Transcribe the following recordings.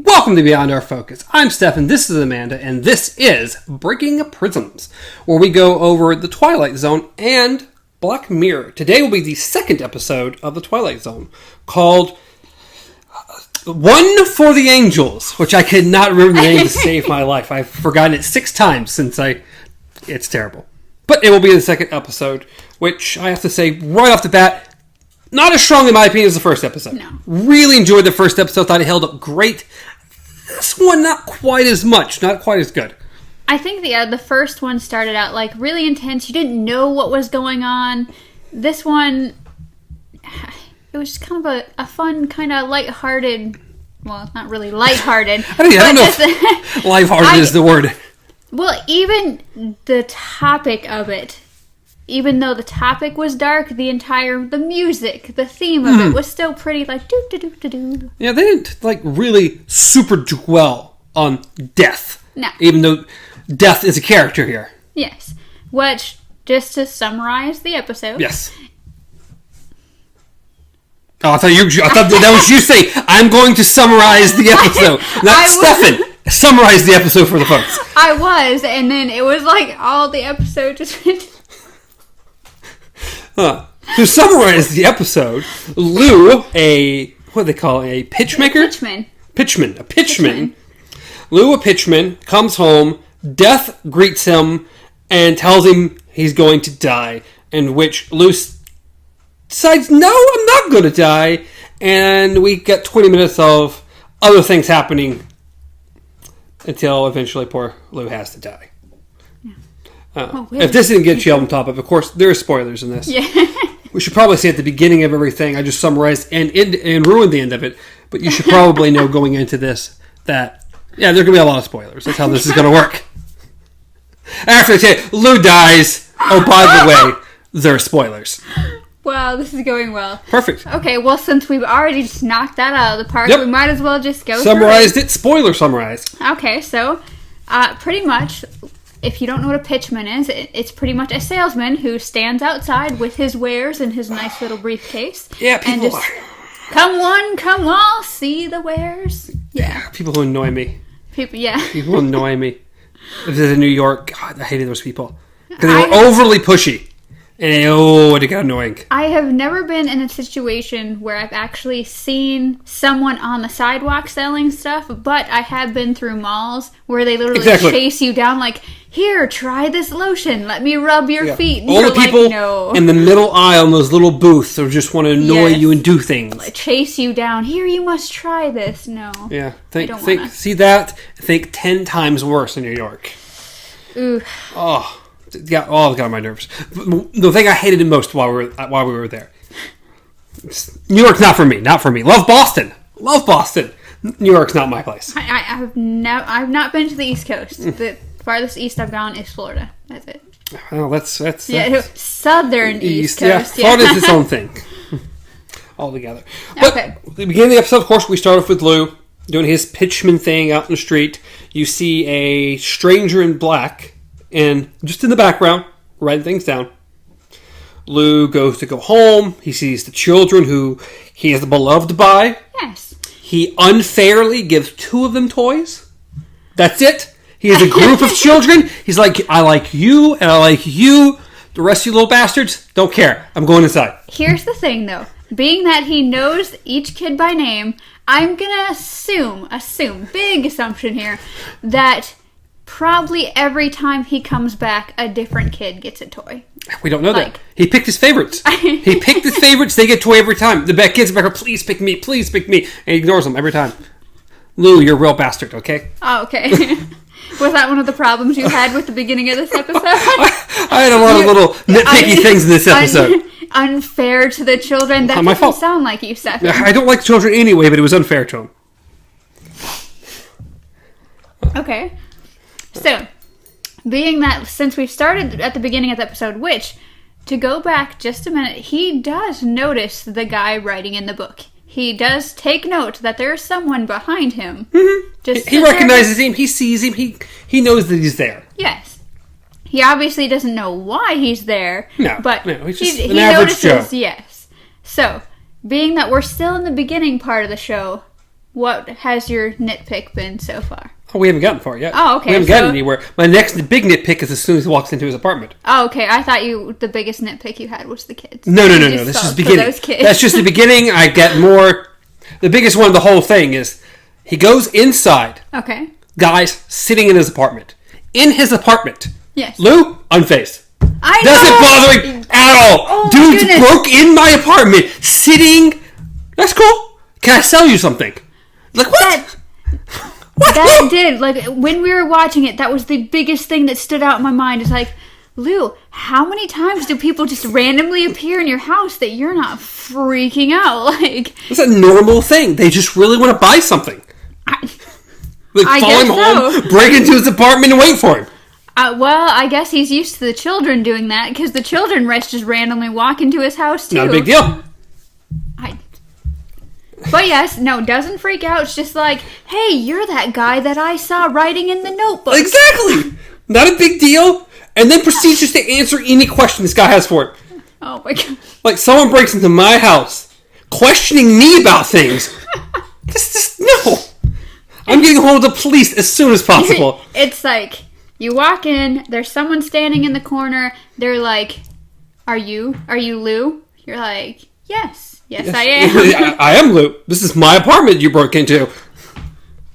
Welcome to Beyond Our Focus. I'm Stefan, this is Amanda, and this is Breaking Prisms, where we go over the Twilight Zone and Black Mirror. Today will be the second episode of the Twilight Zone, called One for the Angels, which I could not remember the name to save my life. I've forgotten it 6 times since it's terrible. But it will be the second episode, which I have to say right off the bat, not as strong in my opinion as the first episode. No. Really enjoyed the first episode, thought it held up great. This one, not quite as much, not quite as good. I think the first one started out like really intense. You didn't know what was going on. This one, it was just kind of a fun, kind of lighthearted. Well, not really lighthearted. I don't know if lighthearted is the word. Well, even the topic of it, even though the topic was dark, the music, the theme of it was still pretty like do-do-do-do-do. Yeah, they didn't really super dwell on death. No. Even though death is a character here. Yes. Which, just to summarize the episode. Yes. Oh, I thought that was you saying, I'm going to summarize the episode. Not Stefan. Summarize the episode for the folks. I was, and then it was like all the episode just To summarize the episode, Lou, what do they call it? A pitchmaker? Pitchman. A pitchman. Lou, a pitchman, comes home, Death greets him, and tells him he's going to die, in which Lou decides, no, I'm not going to die, and we get 20 minutes of other things happening until eventually poor Lou has to die. If this didn't get you on top of course, there are spoilers in this. Yeah. We should probably say at the beginning of everything, I just summarized and ruined the end of it, but you should probably know going into this that, yeah, there are going to be a lot of spoilers. That's how this is going to work. After I tell you, Lou dies, oh, by the way, there are spoilers. Wow, this is going well. Perfect. Okay, well, since we've already just knocked that out of the park, we might as well just go Summarized it. Spoiler summarized. Okay, so, pretty much, if you don't know what a pitchman is, it's pretty much a salesman who stands outside with his wares in his nice little briefcase. Yeah, people and just, come one, come all, see the wares. Yeah. People who annoy me. People who annoy me. If it's in New York, God, I hated those people. Because they were overly pushy. And it got annoying. I have never been in a situation where I've actually seen someone on the sidewalk selling stuff, but I have been through malls where they literally chase you down like, here, try this lotion, let me rub your feet. And all the people like, no. in the middle aisle in those little booths who just want to annoy you and do things. Chase you down. Here, you must try this. No. Yeah. See that? Think 10 times worse in New York. Ooh. Oh. It got on my nerves. The thing I hated the most while we were there. New York's not for me. Love Boston. New York's not my place. I've not been to the East Coast. The farthest east I've gone is Florida. That's it. Well, that's southern East Coast. Yeah. Florida's its own thing. All together. But at the beginning of the episode, of course, we start off with Lou doing his pitchman thing out in the street. You see a stranger in black. And just in the background, writing things down. Lou goes to go home. He sees the children who he is beloved by. Yes. He unfairly gives 2 of them toys. That's it. He has a group of children. He's like, I like you and I like you. The rest of you little bastards, don't care. I'm going inside. Here's the thing, though. Being that he knows each kid by name, I'm going to assume, big assumption here, that probably every time he comes back, a different kid gets a toy. We don't know that. He picked his favorites. They get a toy every time. The kids are like, please pick me. And he ignores them every time. Lou, you're a real bastard, okay? Oh, okay. Was that one of the problems you had with the beginning of this episode? I had a lot of little nitpicky things in this episode. Unfair to the children. That doesn't sound like you, Stefan. I don't like children anyway, but it was unfair to them. Okay. So, being that since we've started at the beginning of the episode, which, to go back just a minute, he does notice the guy writing in the book. He does take note that there is someone behind him. Mm-hmm. He recognizes him, he sees him, he knows that he's there. Yes. He obviously doesn't know why he's there. No, but he's just an average notices, Joe. Yes. So, being that we're still in the beginning part of the show, what has your nitpick been so far? Oh, we haven't gotten far yet. Oh, okay. We haven't gotten anywhere. My next big nitpick is as soon as he walks into his apartment. Oh, okay. I thought the biggest nitpick you had was the kids. No. That's just the beginning. That's just the beginning. I get more. The biggest one of the whole thing is he goes inside. Okay. Guy's sitting in his apartment. In his apartment. Yes. Lou, unfazed. I know. Doesn't bother me at all. Oh, Dude broke in my apartment, sitting. That's cool. Can I sell you something? Like, what? That did. Like, when we were watching it, that was the biggest thing that stood out in my mind. It's like, Lou, how many times do people just randomly appear in your house that you're not freaking out? Like, it's a normal thing. They just really want to buy something. I follow him home, break into his apartment, and wait for him. Well, I guess he's used to the children doing that, because the children just randomly walk into his house, too. Not a big deal. But yes, no, doesn't freak out. It's just like, hey, you're that guy that I saw writing in the notebook. Exactly. Not a big deal. And then proceeds just to answer any question this guy has for it. Oh my god. Like, someone breaks into my house, questioning me about things. No. I'm getting hold of the police as soon as possible. It's like, you walk in, there's someone standing in the corner, they're like, Are you Lou? You're like, Yes, I am. I am Lou. This is my apartment you broke into.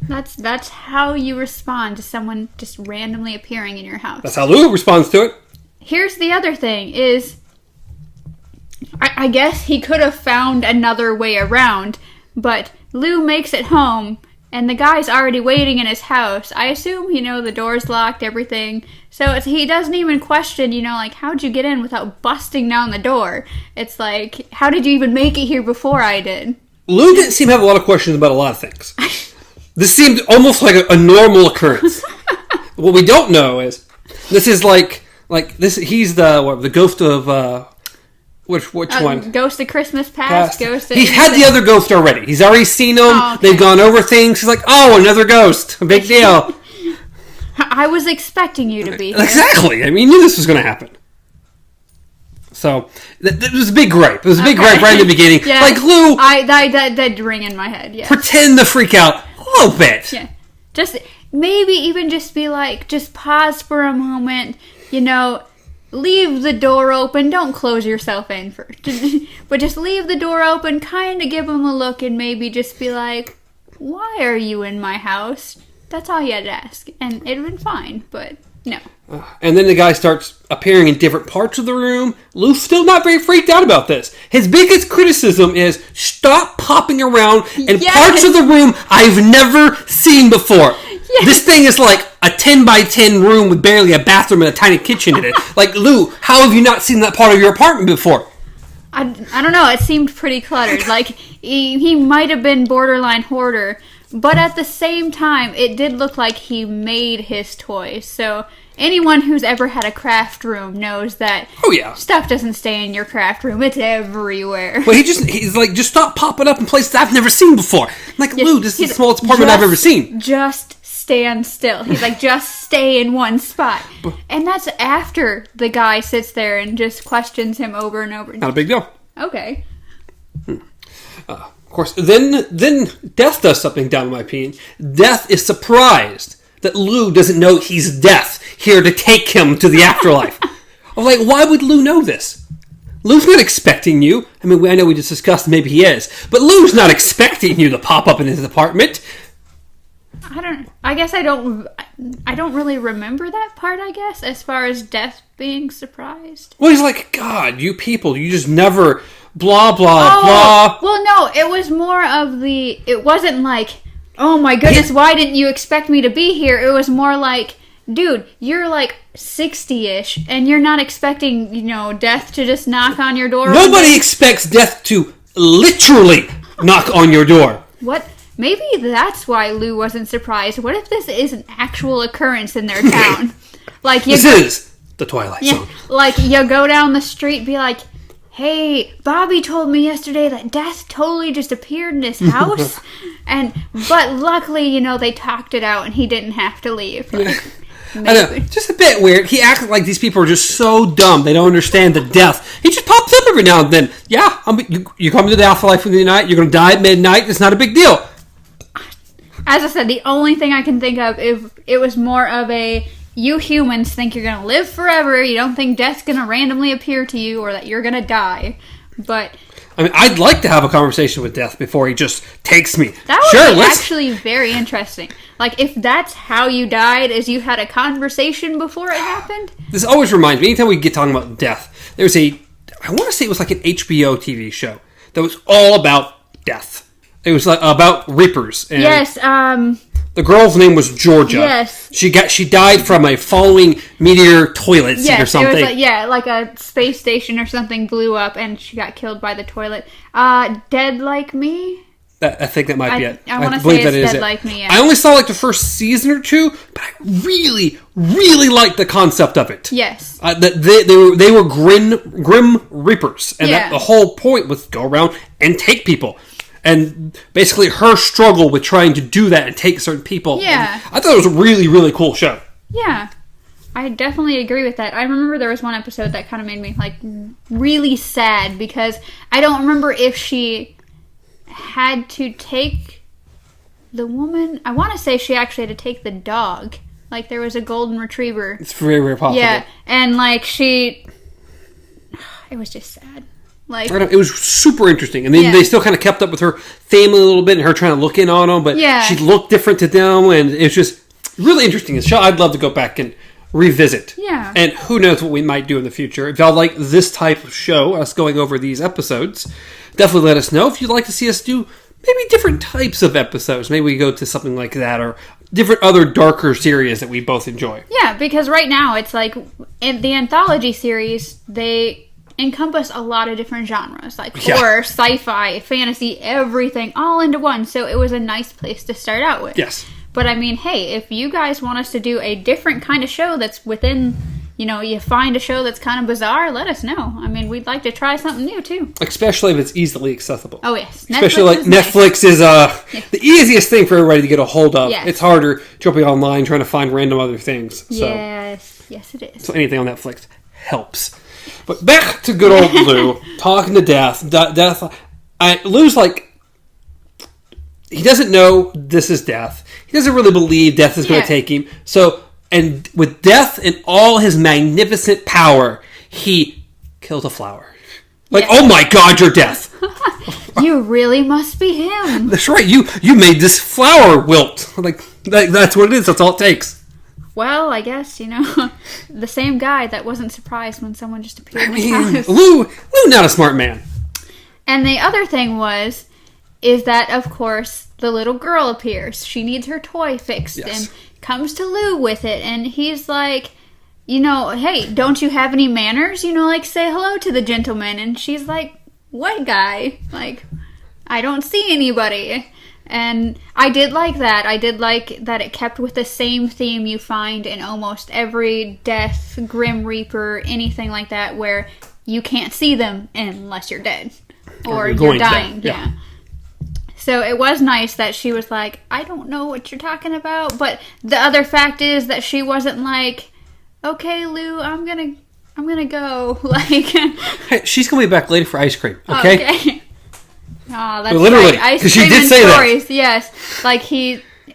That's how you respond to someone just randomly appearing in your house. That's how Lou responds to it. Here's the other thing is, I guess he could have found another way around, but Lou makes it home, and the guy's already waiting in his house. I assume, the door's locked, everything. So he doesn't even question, like, how'd you get in without busting down the door? It's like, how did you even make it here before I did? Lou didn't seem to have a lot of questions about a lot of things. This seemed almost like a normal occurrence. What we don't know is, this is like this. He's the ghost of, which one? Ghost of Christmas Past. Ghost of He's had the other ghost already. He's already seen them. Oh, okay. They've gone over things. He's like, oh, another ghost. A big deal. I was expecting you to be here. Exactly. I mean, you knew this was going to happen. So, it was a big gripe. It was a big gripe right in the beginning. Yeah. Like, Lou... That did ring in my head, yeah. Pretend to freak out a little bit. Yeah. Just, maybe even just be like, just pause for a moment, leave the door open. Don't close yourself in first. But just leave the door open, kind of give him a look, and maybe just be like, why are you in my house? That's all you had to ask. And it would have been fine, but no. And then the guy starts appearing in different parts of the room. Lou's still not very freaked out about this. His biggest criticism is, stop popping around in parts of the room I've never seen before. Yes. This thing is like a 10 by 10 room with barely a bathroom and a tiny kitchen in it. Like, Lou, how have you not seen that part of your apartment before? I don't know. It seemed pretty cluttered. Like, he might have been borderline hoarder, but at the same time, it did look like he made his toys. So anyone who's ever had a craft room knows that stuff doesn't stay in your craft room. It's everywhere. Well, he's like, just stop popping up in places I've never seen before. I'm like, Lou, this is the smallest apartment I've ever seen. Just stand still. He's like, just stay in one spot. And that's after the guy sits there and just questions him over and over. Not a big deal. Okay. Of course, then Death does something down in my opinion. Death is surprised that Lou doesn't know he's Death, here to take him to the afterlife. I'm like, why would Lou know this? Lou's not expecting you. I mean, I know we just discussed maybe he is, but Lou's not expecting you to pop up in his apartment. I guess I don't really remember that part, I guess, as far as Death being surprised. Well, he's like, God, you people, you just never blah, blah, blah. Well, no, it was more of it wasn't like, oh my goodness, why didn't you expect me to be here? It was more like, dude, you're like 60-ish, and you're not expecting, Death to just knock on your door. Nobody expects Death to literally knock on your door. What? Maybe that's why Lou wasn't surprised. What if this is an actual occurrence in their town? Like this is the Twilight Zone. Like, you go down the street, be like, hey, Bobby told me yesterday that Death totally just appeared in his house. But luckily, they talked it out and he didn't have to leave. Like, I know, just a bit weird. He acts like these people are just so dumb. They don't understand the Death. He just pops up every now and then. Yeah, you come to the afterlife in the night. You're going to die at midnight. It's not a big deal. As I said, the only thing I can think of, if it was more of a, you humans think you're going to live forever, you don't think death's going to randomly appear to you, or that you're going to die. But... I mean, I'd like to have a conversation with death before he just takes me. That would be actually very interesting. Like, if that's how you died, is you had a conversation before it happened? This always reminds me, anytime we get talking about death, there's I want to say it was like an HBO TV show that was all about death. It was like about reapers. And yes, the girl's name was Georgia. Yes. She died from a falling meteor toilet seat or something. It was like a space station or something blew up and she got killed by the toilet. Dead Like Me? I think that might be it. I want to say it's Dead Like Me, yeah. I only saw like the first season or two, but I really, really liked the concept of it. Yes. They were grim reapers. And the whole point was go around and take people. And basically her struggle with trying to do that and take certain people. Yeah. I thought it was a really, really cool show. Yeah. I definitely agree with that. I remember there was one episode that kind of made me, like, really sad because I don't remember if she had to take the woman. I want to say she actually had to take the dog. Like, there was a golden retriever. It's very, very possible. Yeah. And, like, it was just sad. Like, it was super interesting. And they still kind of kept up with her family a little bit and her trying to look in on them. But she looked different to them. And it was just really interesting. It's a show I'd love to go back and revisit. Yeah. And who knows what we might do in the future. If y'all like this type of show, us going over these episodes, definitely let us know. If you'd like to see us do maybe different types of episodes. Maybe we go to something like that or different other darker series that we both enjoy. Yeah, because right now it's like in the anthology series, they encompass a lot of different genres, like horror, sci-fi, fantasy, everything all into one. So it was a nice place to start out with. Yes. But I mean, hey, if you guys want us to do a different kind of show that's within, you find a show that's kind of bizarre, let us know. I mean, we'd like to try something new too. Especially if it's easily accessible. Oh yes. Especially like Netflix is the easiest thing for everybody to get a hold of. Yes. It's harder jumping online trying to find random other things. So. Yes it is. So anything on Netflix helps. But back to good old Lou, talking to Death. Lou's like, he doesn't know this is Death. He doesn't really believe Death is going to take him. So, and with Death and all his magnificent power, he kills a flower. Like, oh my God, you're Death. You really must be him. That's right. You made this flower wilt. Like that's what it is. That's all it takes. Well, I guess, the same guy that wasn't surprised when someone just appeared in his house. Lou, not a smart man. And the other thing is that, of course, the little girl appears. She needs her toy fixed and comes to Lou with it. And he's like, hey, don't you have any manners? Like, say hello to the gentleman. And she's like, what guy? Like, I don't see anybody. And I did like that. I did like that it kept with the same theme you find in almost every Death, Grim Reaper, anything like that, where you can't see them unless you're dead. Or you're dying. Yeah. So it was nice that she was like, I don't know what you're talking about. But the other fact is that she wasn't like, okay, Lou, I'm gonna go. Like, hey, she's gonna be back later for ice cream. Okay. Oh, that's literally, right. Because she did say stories, that. Yes. Like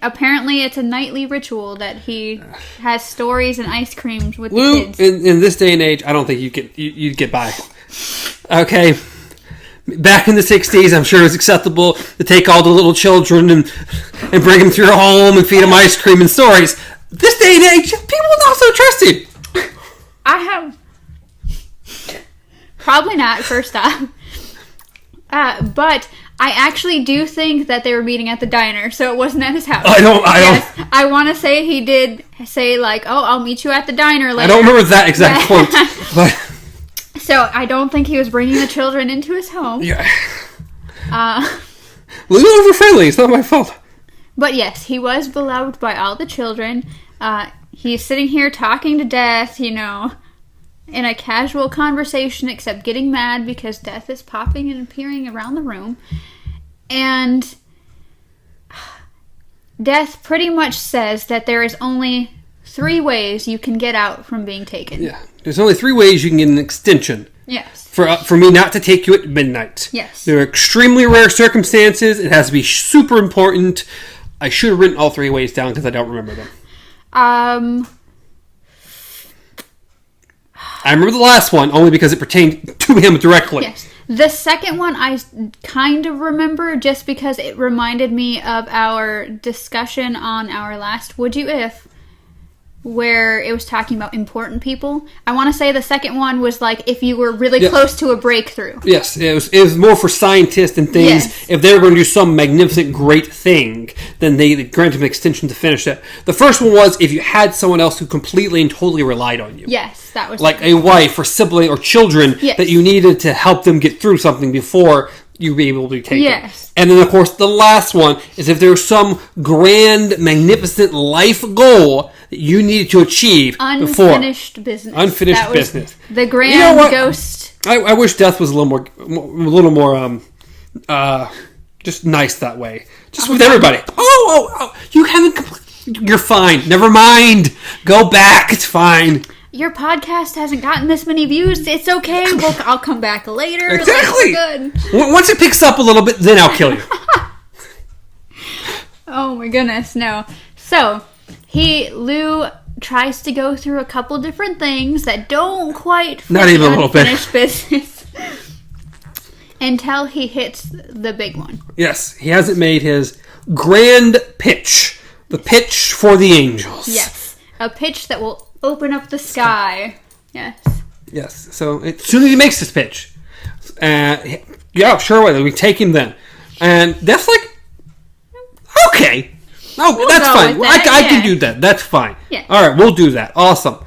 apparently it's a nightly ritual that he has stories and ice creams with Lou, the kids. In this day and age, I don't think you'd get by. Okay. Back in the 60s, I'm sure it was acceptable to take all the little children and bring them to your home and feed them ice cream and stories. This day and age, people are not so trusting. I have... Probably not, first off. But I actually do think that they were meeting at the diner, so it wasn't at his house. I don't. I want to say he did say, like, oh, I'll meet you at the diner later. I don't remember that exact quote. But... So I don't think he was bringing the children into his home. Yeah. Little over friendly. It's not my fault. But yes, he was beloved by all the children. He's sitting here talking to Death, in a casual conversation, except getting mad because Death is popping and appearing around the room. And Death pretty much says that there is only 3 ways you can get out from being taken. Yeah. There's only 3 ways you can get an extension. Yes. For me not to take you at midnight. Yes. There are extremely rare circumstances. It has to be super important. I should have written all three ways down because I don't remember them. Um, I remember the last one only because it pertained to him directly. yes. The second one I kind of remember just because it reminded me of our discussion on our last Would You If, where it was talking about important people. I want to say the second one was like if you were really close to a breakthrough. Yes, it was more for scientists and things. Yes. If they were going to do some magnificent, great thing, then they granted an extension to finish it. The first one was if you had someone else who completely and totally relied on you. Yes, that was Like a wife or sibling or children Yes. that you needed to help them get through something before you be able to take Yes. it. And then, of course, the last one is if there's some grand, magnificent life goal that you needed to achieve before. unfinished business. Unfinished That was business. The grand You know what? ghost. I wish death was a little more, just nice that way. Just with everybody. Oh, you haven't completed. You're fine. Never mind. Go back. It's fine. Your podcast hasn't gotten this many views. It's okay. I'll come back later. Exactly. Good. Once it picks up a little bit, then I'll kill you. Oh my goodness, no. So, Lou tries to go through a couple different things that don't quite fit Not even a little bit. unfinished business until he hits the big one. Yes, he hasn't made his grand pitch. The pitch for the angels. Yes. A pitch that will open up the sky. Yes. Yes. So as soon as he makes his pitch, yeah, sure, we take him then. And that's like, okay. Oh, We'll that's go fine. with that, I yeah. can do that. That's fine. Yeah. All right, we'll do that. Awesome.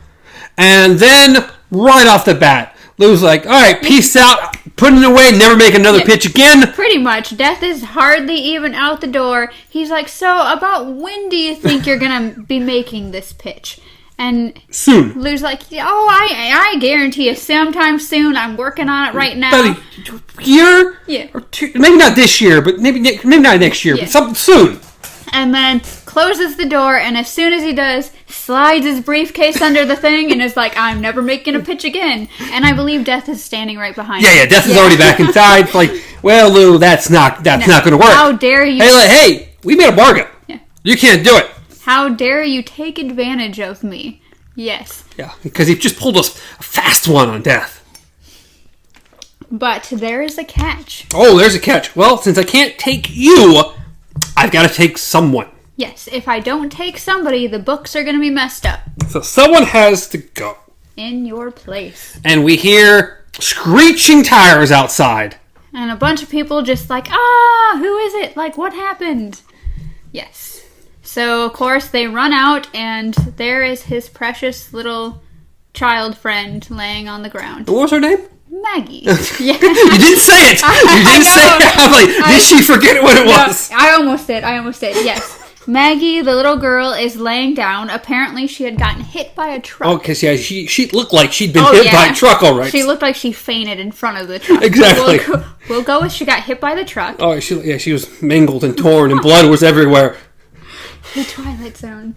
And then, right off the bat, Lou's like, all right, peace out. Put it away. Never make another pitch again. Pretty much. Death is hardly even out the door. He's like, so about when do you think you're going to be making this pitch? And Soon. Lou's like, oh, I guarantee you sometime soon. I'm working on it right now. About a year? Yeah. Or two, maybe not this year, but maybe not next year, Yeah. but something soon. And then closes the door, and as soon as he does, slides his briefcase under the thing and is like, I'm never making a pitch again. And I believe Death is standing right behind him. Yeah, Death is already back inside. It's like, well, Lou, that's not going to work. How dare you? Hey, we made a bargain. Yeah. You can't do it. How dare you take advantage of me? Yes. Yeah, because he just pulled us a fast one on Death. But there is a catch. Oh, there's a catch. Well, since I can't take you, I've got to take someone. Yes, if I don't take somebody, the books are going to be messed up. So someone has to go. In your place. And we hear screeching tires outside. And a bunch of people just like, who is it? Like, what happened? Yes. So, of course, they run out, and there is his precious little child friend laying on the ground. What was her name? Maggie. Yeah. You didn't say it. You didn't say it. I'm like, did she forget what it was? I almost did. Yes. Maggie, the little girl, is laying down. Apparently, she had gotten hit by a truck. Oh, because she looked like she'd been hit by a truck, all right. She looked like she fainted in front of the truck. Exactly. We'll go with she got hit by the truck. Oh, she was mangled and torn, and blood was everywhere. The Twilight Zone.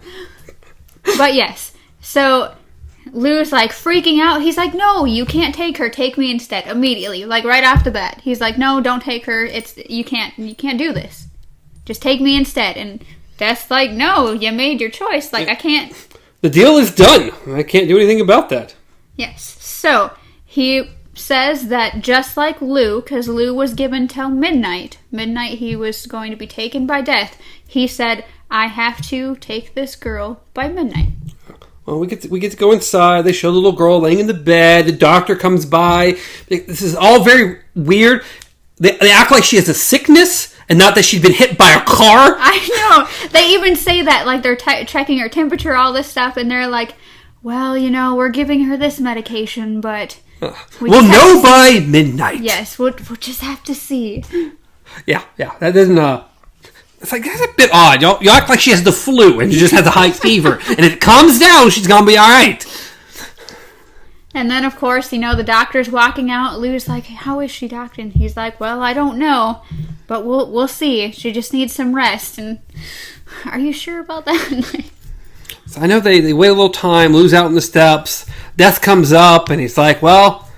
But yes, so Lou's like freaking out. He's like, no, you can't take her. Take me instead. Immediately, like right off the bat. He's like, no, don't take her. You can't do this. Just take me instead. And Death's like, no, you made your choice. Like, I can't. The deal is done. I can't do anything about that. Yes. So he says that just like Lou, because Lou was given till midnight he was going to be taken by Death. He said, I have to take this girl by midnight. Well, we get to go inside. They show the little girl laying in the bed. The doctor comes by. This is all very weird. They act like she has a sickness and not that she'd been hit by a car. I know. They even say that, like they're checking her temperature, all this stuff, and they're like, well, we're giving her this medication, but we'll know by midnight. Yes, we'll just have to see. Yeah. That doesn't. It's like, that's a bit odd. You act like she has the flu and she just has a high fever. And if it calms down, she's going to be all right. And then, of course, the doctor's walking out. Lou's like, how is she, doctor? And he's like, well, I don't know. But we'll see. She just needs some rest. And are you sure about that? So I know they wait a little time. Lou's out on the steps. Death comes up and he's like, well,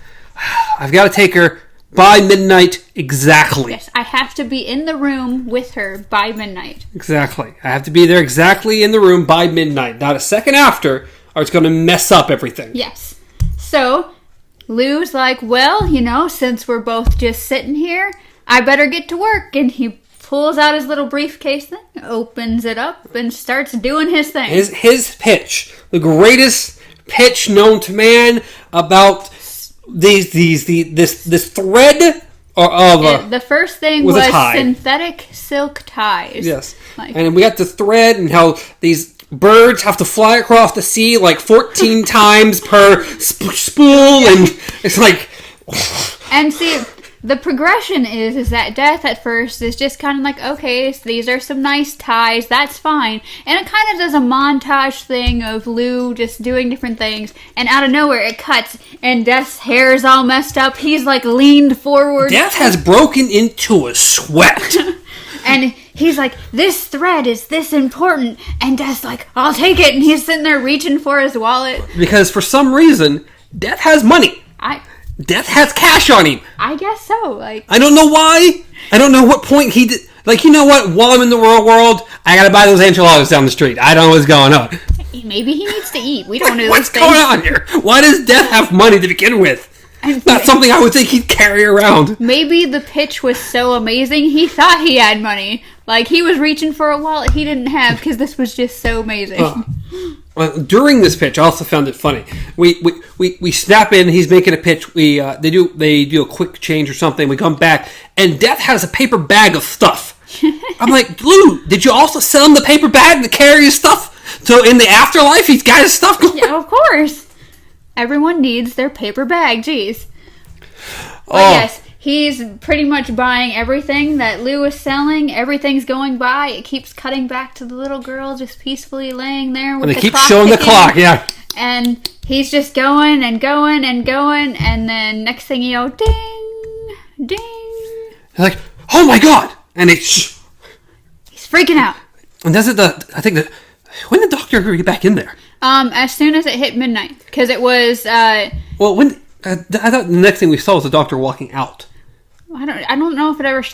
I've got to take her by midnight exactly. Yes, I have to be in the room with her by midnight. Exactly. I have to be there exactly in the room by midnight. Not a second after, or it's going to mess up everything. Yes. So, Lou's like, well, since we're both just sitting here, I better get to work. And he pulls out his little briefcase thing, opens it up, and starts doing his thing. His pitch. The greatest pitch known to man about this thread of the first thing was synthetic silk ties. Yes. And we got the thread and how these birds have to fly across the sea like 14 times per spool, and it's like... And see, the progression is that Death at first is just kind of like, okay, so these are some nice ties, that's fine. And it kind of does a montage thing of Lou just doing different things, and out of nowhere it cuts, and Death's hair is all messed up, he's like leaned forward. Death has broken into a sweat. And he's like, this thread is this important. And Death's like, I'll take it. And he's sitting there reaching for his wallet. Because for some reason, Death has money. Death has cash on him. I guess so. I don't know why. I don't know what point he did. You know what? While I'm in the real world, I gotta buy those enchiladas down the street. I don't know what's going on. Maybe he needs to eat. We don't know what's going on here. Why does Death have money to begin with? Not something I would think he'd carry around. Maybe the pitch was so amazing, he thought he had money. He was reaching for a wallet he didn't have because this was just so amazing. During this pitch, I also found it funny. We snap in. He's making a pitch. They do a quick change or something. We come back, and Death has a paper bag of stuff. I'm like, Lou, did you also sell him the paper bag to carry his stuff? So in the afterlife, he's got his stuff going. Yeah, of course. Everyone needs their paper bag. Jeez. But yes, he's pretty much buying everything that Lou is selling. Everything's going by. It keeps cutting back to the little girl just peacefully laying there with the clock. And they keep showing the clock, yeah. And he's just going and going and going. And then next thing you know, ding, ding. They're like, oh my God. And he's freaking out. And when did the doctor get back in there? As soon as it hit midnight, because it was. I thought the next thing we saw was the doctor walking out. I don't know if it ever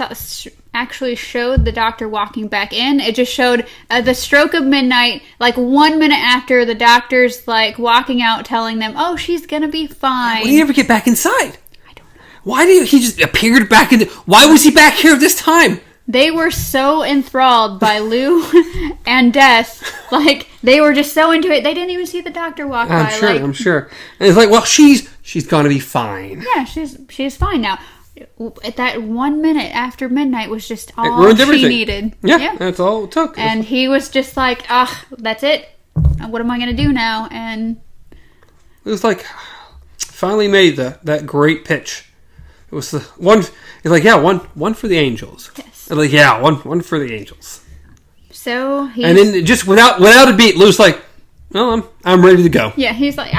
actually showed the doctor walking back in. It just showed the stroke of midnight, 1 minute after the doctor's walking out, telling them, "Oh, she's gonna be fine." Why did he ever get back inside? I don't know. Why did he just appeared back in? Why was he back here this time? They were so enthralled by Lou and Death. They were just so into it. They didn't even see the doctor walk by. I'm sure. And it's well, she's going to be fine. Yeah, she's fine now. At that 1 minute after midnight was just all she needed. Yeah, that's all it took. And he was just like, that's it. What am I going to do now? And it was finally made that great pitch. It was the one. It's one for the angels. Yes. One for the angels. So and then just without a beat, Lou's like, "Well, I'm ready to go." Yeah, he's like,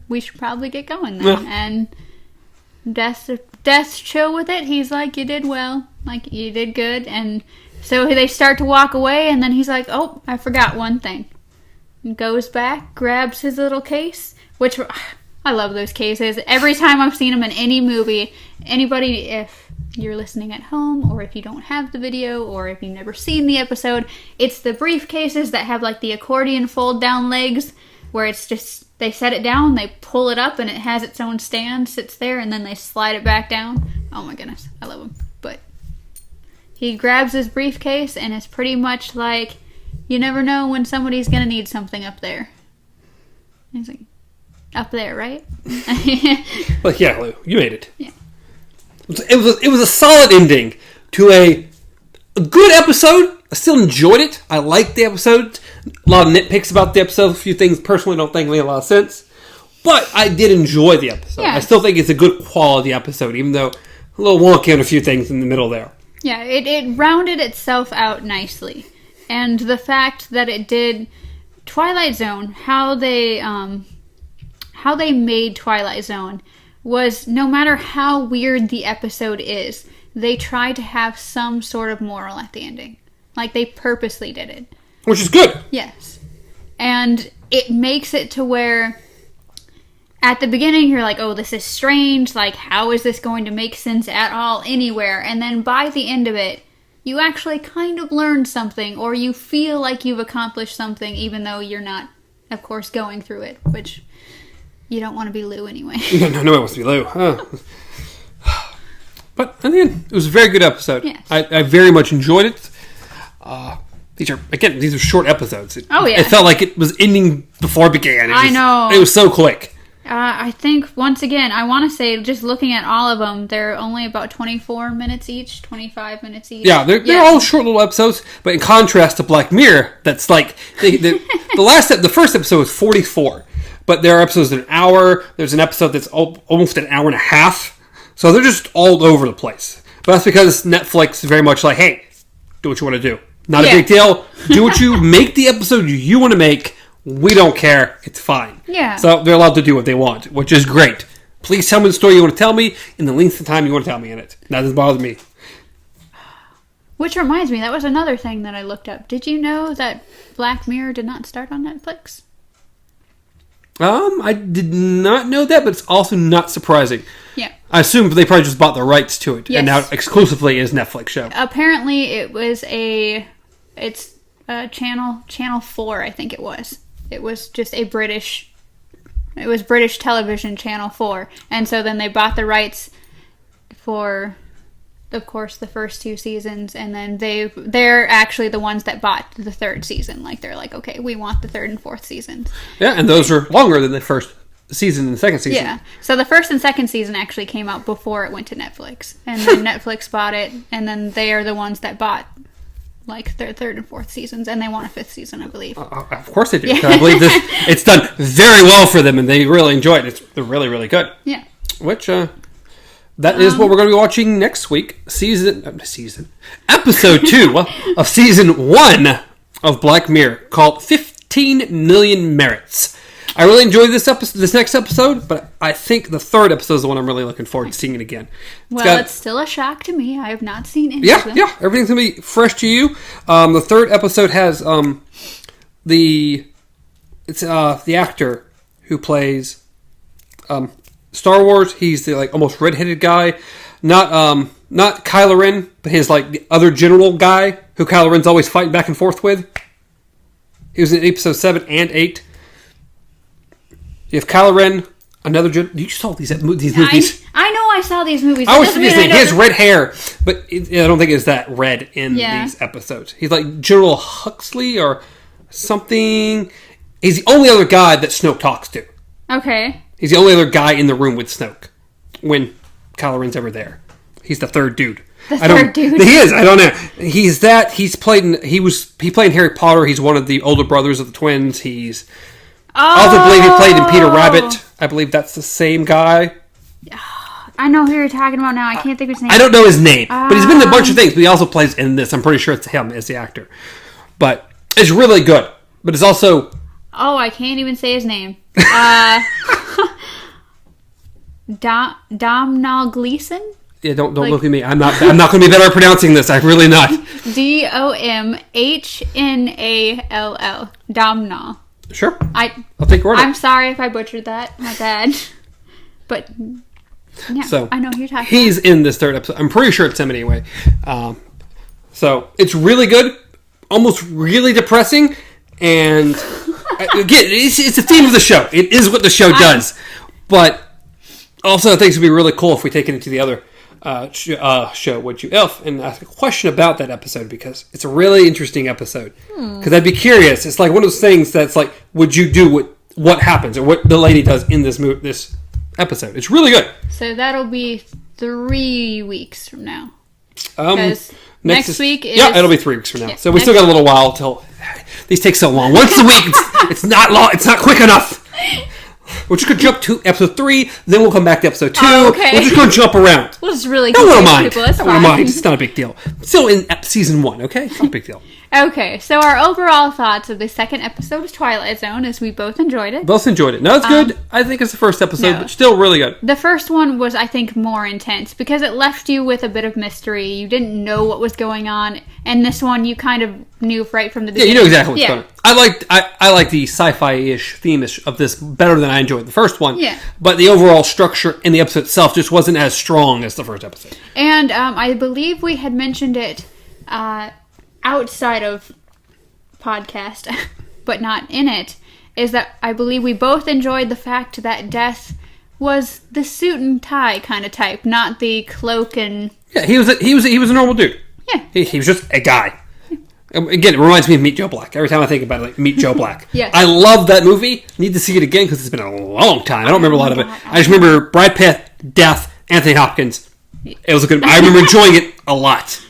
we should probably get going then. Yeah. And Death's chill with it. He's like, "You did well. You did good." And so they start to walk away, and then he's like, "Oh, I forgot one thing." And goes back, grabs his little case, which I love those cases. Every time I've seen them in any movie, anybody, if you're listening at home, or if you don't have the video, or if you've never seen the episode, it's the briefcases that have the accordion fold down legs, where it's just, they set it down, they pull it up, and it has its own stand, sits there, and then they slide it back down. Oh my goodness, I love them. But he grabs his briefcase, and it's pretty much you never know when somebody's gonna need something up there. And he's like, up there, right? Yeah, Lou, you made it. Yeah. It was a solid ending to a good episode. I still enjoyed it. I liked the episode. A lot of nitpicks about the episode. A few things personally don't think made a lot of sense. But I did enjoy the episode. Yeah. I still think it's a good quality episode, even though a little wonky on a few things in the middle there. Yeah, it rounded itself out nicely. And the fact that it did Twilight Zone, how they made Twilight Zone was, no matter how weird the episode is, they try to have some sort of moral at the ending. They purposely did it. Which is good. Yes. And it makes it to where, at the beginning, you're like, oh, this is strange. Like, how is this going to make sense at all anywhere? And then by the end of it, you actually kind of learned something, or you feel like you've accomplished something, even though you're not, of course, going through it, which you don't want to be Lou anyway. No one wants to be Lou. But in the end, it was a very good episode. Yes. I very much enjoyed it. These are short episodes. It felt like it was ending before it began. I know. It was so quick. I think, once again, I want to say, just looking at all of them, they're only about 24 minutes each, 25 minutes each. Yeah, they're all short little episodes, but in contrast to Black Mirror, that's like, the first episode was 44, but there are episodes that are an hour, there's an episode that's almost an hour and a half, so they're just all over the place. But that's because Netflix is very much like, hey, do what you want to do. Not a big deal. Do what you, make the episode you want to make. We don't care. It's fine. Yeah. So they're allowed to do what they want, which is great. Please tell me the story you want to tell me in the length of time you want to tell me in it. That doesn't bother me. Which reminds me, that was another thing that I looked up. Did you know that Black Mirror did not start on Netflix? I did not know that, but it's also not surprising. Yeah. I assume they probably just bought the rights to it, yes. and now it exclusively is Netflix show. Apparently, it's Channel 4, I think it was. It was just British television, Channel 4. And so then they bought the rights for, of course, the first 2 seasons. And then they're actually the ones that bought the 3rd season. Like, they're like, okay, we want the 3rd and 4th seasons. Yeah, and those are longer than the first season and the 2nd season. Yeah. So the 1st and 2nd season actually came out before it went to Netflix. And then Netflix bought it. And then they are the ones that bought, like, their 3rd and 4th seasons, and they want a 5th season, I believe. Of course they do. Yeah. I believe it's done very well for them, and they really enjoy it. They're really, really good. Yeah. Which, that is what we're going to be watching next week. Episode 2 of Season 1 of Black Mirror, called 15 Million Merits. I really enjoyed this next episode, but I think the 3rd episode is the one I'm really looking forward to seeing it again. It's still a shock to me. I have not seen any of them. Yeah, everything's going to be fresh to you. The 3rd episode has the actor who plays Star Wars. He's the almost redheaded guy, not Kylo Ren, but his the other general guy who Kylo Ren's always fighting back and forth with. He was in episode 7 and 8. You have Kylo Ren, another... You saw these movies. I know I saw these movies. I was thinking, he has red hair, but I don't think it's that red in these episodes. He's like General Huxley or something. He's the only other guy that Snoke talks to. Okay. He's the only other guy in the room with Snoke when Kylo Ren's ever there. He's the 3rd dude. The 3rd dude? He is. I don't know. He's that. He played in Harry Potter. He's one of the older brothers of the twins. I also believe he played in Peter Rabbit. I believe that's the same guy. I know who you're talking about now. I can't think of his name. I don't know his name, but he's been in a bunch of things. But he also plays in this. I'm pretty sure it's him as the actor. But it's really good. But it's also... Oh, I can't even say his name. Domhnall Gleeson? Yeah, don't look at me. I'm not going to be better at pronouncing this. I'm really not. Domhnall. Domhnall. Sure. I'll take your word. I'm sorry if I butchered that. My bad. But yeah, so I know who you're talking about. He's in this 3rd episode. I'm pretty sure it's him anyway. So it's really good, almost really depressing, and again, it's the theme of the show. It is what the show does. But also, I think it would be really cool if we take it into the other show, Would You If, and ask a question about that episode, because it's a really interesting episode. Because I'd be curious. It's like one of those things that's like, would you do what happens, or what the lady does in this episode? It's really good. So that'll be 3 weeks from now. Because next week is... Yeah, it'll be 3 weeks from now. So we still got a little while till... These take so long. Once a week, it's not long. It's not quick enough. We're just going to jump to episode 3, then we'll come back to episode 2. Oh, okay. We're just going to jump around. Well, it's really good. People. I don't mind. It's not a big deal. Still in season 1, okay? It's not a big deal. Okay, so our overall thoughts of the 2nd episode of Twilight Zone is we both enjoyed it. Both enjoyed it. No, it's good. I think it's the first episode, but still really good. The first one was, I think, more intense because it left you with a bit of mystery. You didn't know what was going on. And this one, you kind of knew right from the Yeah, beginning. you know exactly what's going on. I like the sci-fi-ish theme-ish of this better than I enjoyed the first one. Yeah. But the overall structure in the episode itself just wasn't as strong as the first episode. And I believe we had mentioned it outside of podcast, but not in it, is that I believe we both enjoyed the fact that Death was the suit and tie kind of type, not the cloak and... Yeah, he was a normal dude. Yeah. He was just a guy. Again, it reminds me of Meet Joe Black. Every time I think about it, like Meet Joe Black. Yes. I love that movie. Need to see it again because it's been a long time. I don't remember a lot of it. I just remember Brad Pitt, Death, Anthony Hopkins. It was a good... I remember enjoying it a lot.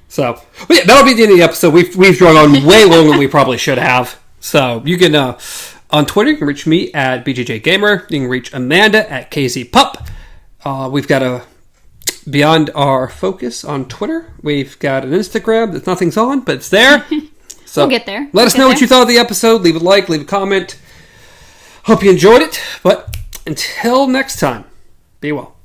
So, but yeah, that'll be the end of the episode. We've drawn on way longer than we probably should have. So, you can... on Twitter, you can reach me at BJJGamer. You can reach Amanda at KZPup. We've got a... Beyond our focus on Twitter, we've got an Instagram that nothing's on, but it's there. So we'll get there. Let us know what you thought of the episode. Leave a like, leave a comment. Hope you enjoyed it. But until next time, be well.